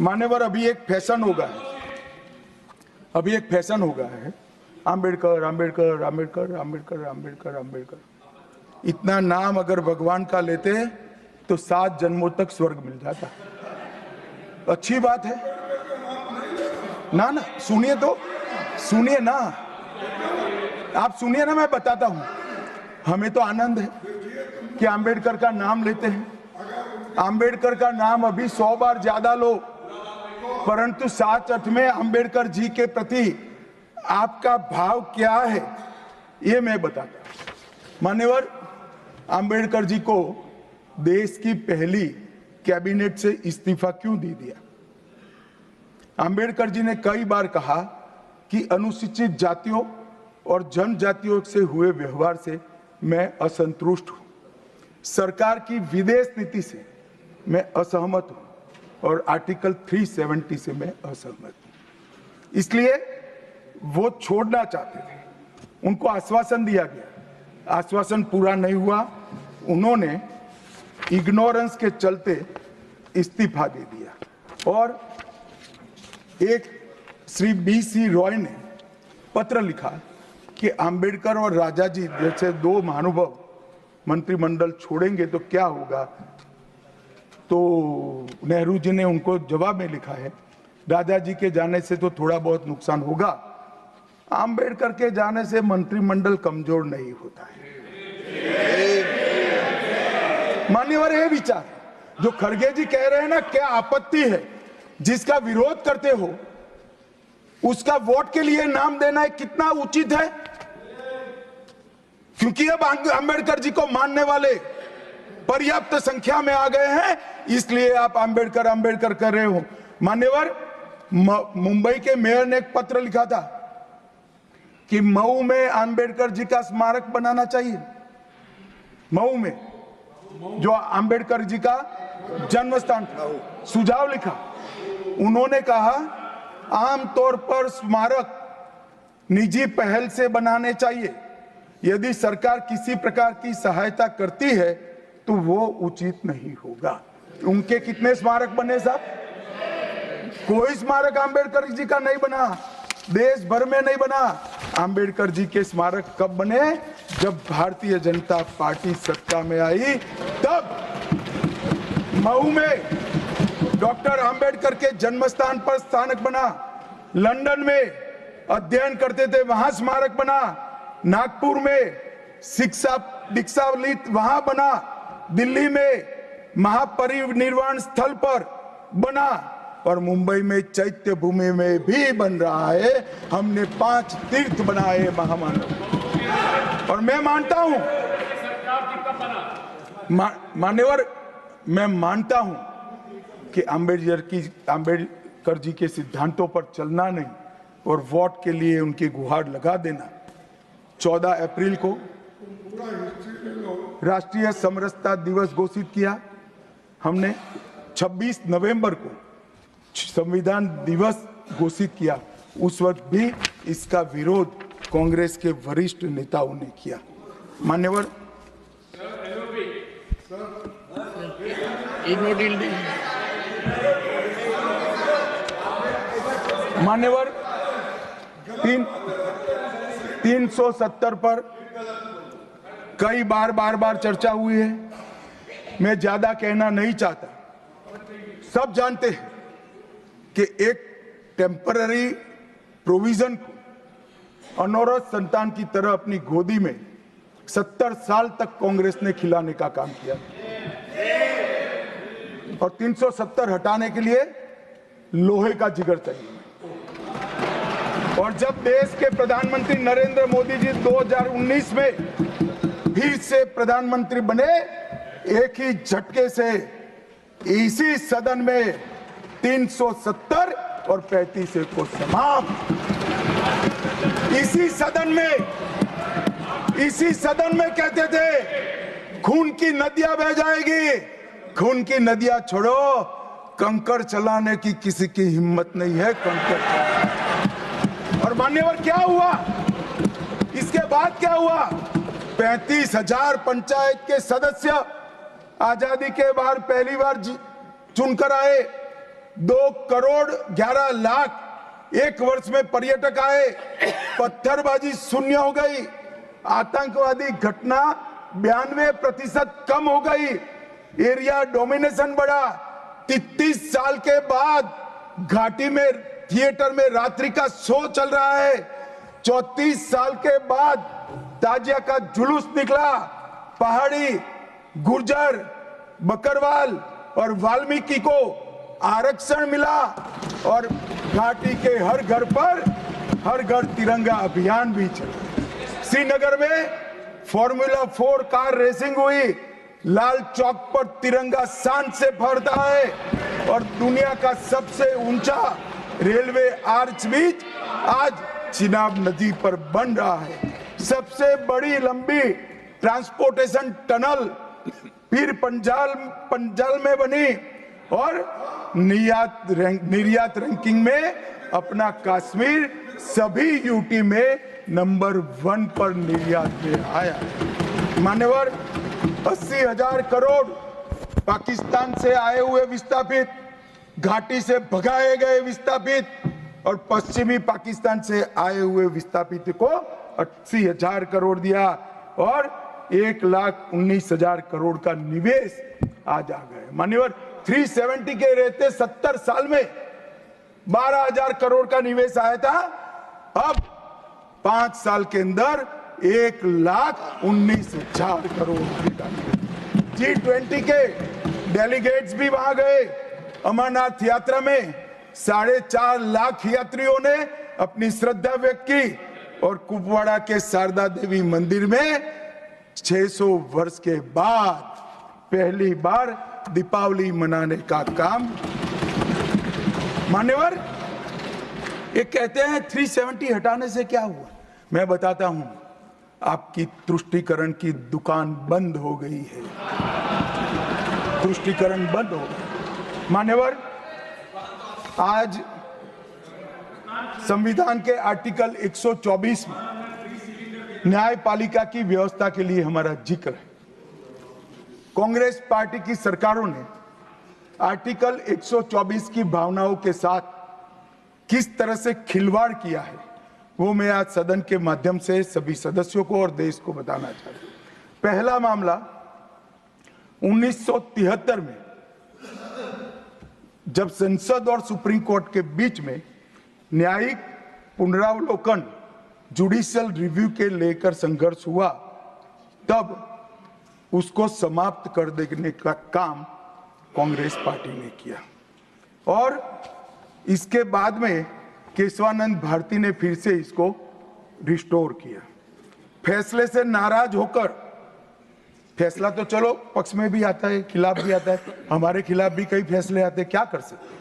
मान्यवर, अभी एक फैशन हो गया है, आम्बेडकर आम्बेडकर आम्बेडकर आम्बेडकर आम्बेडकर आम्बेडकर। इतना नाम अगर भगवान का लेते तो 7 जन्मों तक स्वर्ग मिल जाता। अच्छी बात है ना? सुनिए तो, सुनिए ना, आप सुनिए ना, मैं बताता हूं। हमें तो आनंद है कि आम्बेडकर का नाम लेते हैं। आम्बेडकर का नाम अभी 100 बार ज्यादा लो, परंतु साच अर्थ में आम्बेडकर जी के प्रति आपका भाव क्या है ये मैं बताता हूं। मान्यवर, आम्बेडकर जी को देश की पहली कैबिनेट से इस्तीफा क्यों दे दिया? आम्बेडकर जी ने कई बार कहा कि अनुसूचित जातियों और जनजातियों से हुए व्यवहार से मैं असंतुष्ट हूं। सरकार की विदेश नीति से मैं असहमत हूं और आर्टिकल 370 से मैं असहमत हूं। इसलिए वो छोड़ना चाहते थे। उनको आश्वासन दिया गया, आश्वासन पूरा नहीं हुआ। उन्होंने इग्नोरेंस के चलते इस्तीफा दे दिया। और एक श्री BC रॉय ने पत्र लिखा कि आम्बेडकर और राजा जी जैसे 2 महानुभाव मंत्रिमंडल छोड़ेंगे तो क्या होगा। तो नेहरू जी ने उनको जवाब में लिखा है, राजा जी के जाने से तो थोड़ा बहुत नुकसान होगा, आम्बेडकर के जाने से मंत्रिमंडल कमजोर नहीं होता है। मान्यवर, ये विचार जो खड़गे जी कह रहे हैं ना, क्या आपत्ति है? जिसका विरोध करते हो उसका वोट के लिए नाम देना कितना उचित है? क्योंकि अब आम्बेडकर जी को मानने वाले पर्याप्त संख्या में आ गए हैं, इसलिए आप आम्बेडकर आम्बेडकर कर रहे हो। मान्यवर, मुंबई के मेयर ने एक पत्र लिखा था कि मऊ में आम्बेडकर जी का स्मारक बनाना चाहिए। मऊ में जो आम्बेडकर जी का जन्म स्थान था, सुझाव लिखा। उन्होंने कहा आमतौर पर स्मारक निजी पहल से बनाने चाहिए। यदि सरकार किसी प्रकार की सहायता करती है तो वो उचित नहीं होगा। उनके कितने स्मारक बने साहब? कोई स्मारक आम्बेडकर जी का नहीं बना, देश भर में नहीं बना। आम्बेडकर जी के स्मारक कब बने? जब भारतीय जनता पार्टी सत्ता में आई, तब मऊ में डॉक्टर आम्बेडकर के जन्म स्थान पर स्मारक बना। लंदन में अध्ययन करते थे, वहां स्मारक बना। नागपुर में शिक्षा दीक्षा वहां बना। दिल्ली में महापरिनिर्वाण स्थल पर बना और मुंबई में चैत्य भूमि में भी बन रहा है। हमने 5 तीर्थ बनाए महामानव। और मैं मानता हूं मान्यवर, मैं मानता हूं कि आम्बेडकर जी के सिद्धांतों पर चलना नहीं और वोट के लिए उनकी गुहार लगा देना। 14 अप्रैल को राष्ट्रीय समरसता दिवस घोषित किया हमने। 26 नवंबर को संविधान दिवस घोषित किया। उस वक्त भी इसका विरोध कांग्रेस के वरिष्ठ नेताओं ने किया। मान्यवर, मान्यवर, 370 पर कई बार चर्चा हुई है। मैं ज्यादा कहना नहीं चाहता। सब जानते हैं कि एक टेम्पररी प्रोविजन को अनौरत संतान की तरह अपनी गोदी में 70 साल तक कांग्रेस ने खिलाने का काम किया और 370 हटाने के लिए लोहे का जिगर चाहिए। और जब देश के प्रधानमंत्री नरेंद्र मोदी जी 2019 में फिर से प्रधानमंत्री बने, एक ही झटके से इसी सदन में 370 और 35 को समाप्त। इसी सदन में कहते थे खून की नदियां बह जाएगी। खून की नदियां छोड़ो, कंकड़ चलाने की किसी की हिम्मत नहीं है। कंकड़। और मान्यवर, क्या हुआ? इसके बाद क्या हुआ? 35,000 पंचायत के सदस्य आजादी के बाद पहली बार चुनकर आए। 2,11,00,000 एक वर्ष में पर्यटक आए, पत्थरबाजी शून्य हो गई, आतंकवादी घटना 92% कम हो गई, एरिया डोमिनेशन बढ़ा। 33 साल के बाद घाटी में थिएटर में रात्रि का शो चल रहा है। 34 साल के बाद ताजिया का जुलूस निकला। पहाड़ी, गुर्जर, बकरवाल और वाल्मीकि को आरक्षण मिला और घाटी के हर घर पर हर घर तिरंगा अभियान भी चला। श्रीनगर में फॉर्मूला 4 कार रेसिंग हुई, लाल चौक पर तिरंगा शान से फहरता है और दुनिया का सबसे ऊंचा रेलवे आर्च ब्रिज आज चिनाब नदी पर बन रहा है। सबसे बड़ी लंबी ट्रांसपोर्टेशन टनल फिर पंजाल में बनी और निर्यात रैंकिंग में अपना कश्मीर सभी यूटी में नंबर 1 पर निर्यात में आया। मान्यवर, 80,000 करोड़ पाकिस्तान से आए हुए विस्थापित, घाटी से भगाए गए विस्थापित और पश्चिमी पाकिस्तान से आए हुए विस्थापित को 80,000 करोड़ दिया और 1,19,000 करोड़ का निवेश आज आ गए। मान्यवर, 370 के रहते 70 साल में 12,000 करोड़ का निवेश आया था, अब 5 साल के अंदर 1,19,000 करोड़ का। G20 के डेलीगेट्स भी वहां गए। अमरनाथ यात्रा में 4.5 लाख यात्रियों ने अपनी श्रद्धा व्यक्त की और कुपवाड़ा के शारदा देवी मंदिर में 600 वर्ष के बाद पहली बार दीपावली मनाने का काम। मान्यवर, ये कहते हैं 370 हटाने से क्या हुआ, मैं बताता हूं, आपकी तुष्टीकरण की दुकान बंद हो गई है। तुष्टीकरण बंद हो गया। मान्यवर, आज संविधान के आर्टिकल 124 में न्यायपालिका की व्यवस्था के लिए हमारा जिक्र है। कांग्रेस पार्टी की सरकारों ने आर्टिकल 124 की भावनाओं के साथ किस तरह से खिलवाड़ किया है, वो मैं आज सदन के माध्यम से सभी सदस्यों को और देश को बताना चाहता हूं। पहला मामला 1973 में जब संसद और सुप्रीम कोर्ट के बीच में न्यायिक पुनरावलोकन जुडिशियल रिव्यू के लेकर संघर्ष हुआ, तब उसको समाप्त कर देने का काम कांग्रेस पार्टी ने किया और इसके बाद में केशवानंद भारती ने फिर से इसको रिस्टोर किया। फैसले से नाराज होकर, फैसला तो चलो पक्ष में भी आता है, खिलाफ भी आता है, हमारे खिलाफ भी कई फैसले आते हैं, क्या कर सकते हैं।